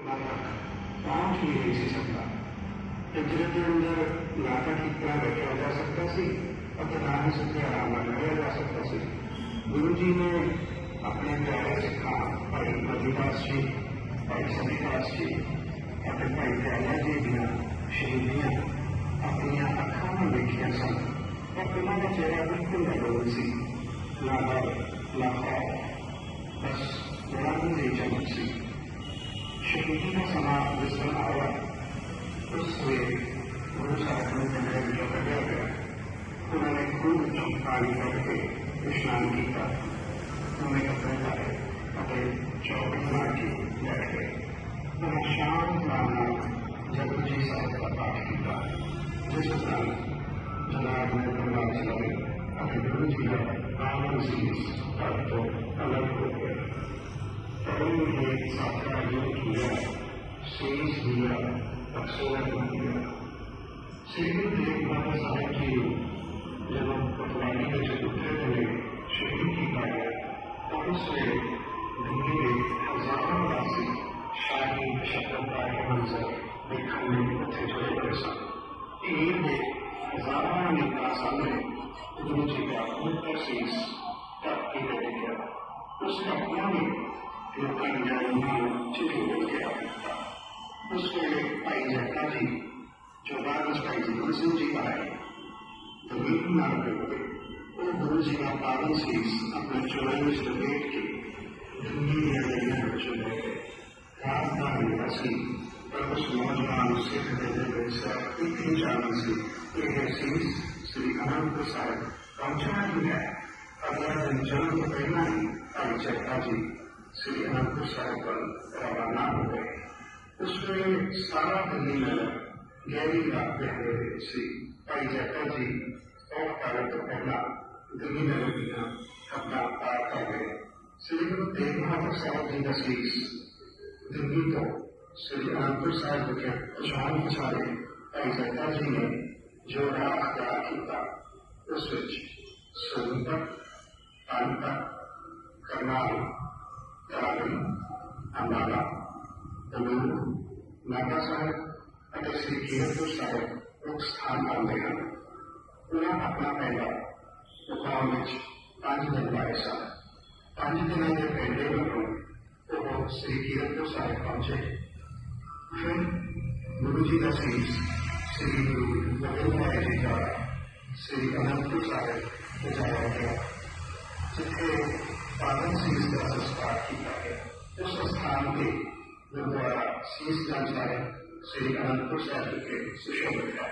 पहुंच ही नहीं सी सकता। पिंजरे के अंदर लाटा की तरह बैठा जा सकता सी और ना ही सुखे आराम लगाया जा सकता सी। गुरु जी ने अपने प्यारे सिखा भाई मधुदास जी, भाई समीदास जी और भाई दयाला जी दियां शहीदियां अपनियां अखां नाल देखियां सन और उन्होंने चेहरा बिल्कुल नरोल सी, ना डर ना खौफ, बस गुलामी की चमक सी। शहीदी का समा जिस दिन आया उस वे गुरु साहब ने कमरे में कढ़िया गया। उन्होंने खूब पानी करके स्नान किया, उन्हें कपड़े लाए और चौक बना के बैठ गए। उन्हें शांत नाम जगत जी साहब का पाठ किया, जिस दौरान जनाब ने तलवार चलाई और गुरु जी का पावन शीश तब तो अलग हो गया। साधना योग किया, शीश दिया, अक्षर दिया। श्री गुरु तेग बहादुर साहब जी जब पटवारी में चतुर्थे हुए शहीद किया गया और उस वे दिल्ली में हजारों वासी शाही शब्दता के मंजर देखने में उठे जुड़े हुए सन। ईद में हजारों नेता सामने गुरु जी का मुक्त शीश तब की बैठ गया। उस घटना में लोगों ने चिट्ठी बोल के था। उस वे भाई जैता जी जो बाद भाई जीवन सिंह जी आए तो बिल्कुल ना हुए। वो गुरु जी का पावन शीश अपने चोरे में लपेट के दिल्ली में गलियां चले गए। रात का निवासी पर उस नौजवान सिख देने से एक ही जान से यह शीश श्री अनंतपुर साहिब पहुंचना ही है। अगला दिन जन्म तो पहला ही भाई जैता जी श्री अनंतपुर साहिब पर रवाना हो गए। उसमें सारा दिल्ली नगर गहरी रात पहले से भाई जैता जी और कार्य तो पहला दिल्ली नगर दिया अपना पार कर गए। श्री गुरु तेग बहादुर साहब जी का शीश दिल्ली को श्री अनंतपुर साहिब के पहुंचाने पछाड़े भाई जैता जी ने जो राह अख्तियार किया उस सोनीपत, पानीपत, करनाल, कराली, अंबाला, दमोह, नागा साहब और श्री कीरतपुर साहब मुख्य स्थान पाते हैं। उन्हें अपना पहला मुकाम में 5 दिन लाए सन। 5 दिनों के पहले वालों वो श्री कीरतपुर साहब पहुंचे। फिर गुरु जी का शीश श्री गुरु गोबिंद राय जी का श्री अनंतपुर साहब पहुंचाया गया, जिथे पावन शीश का संस्कार किया गया। उस स्थान के गुरुद्वारा शीश गंज साहिब श्री अनंतपुर साहिब के सुशोभित है।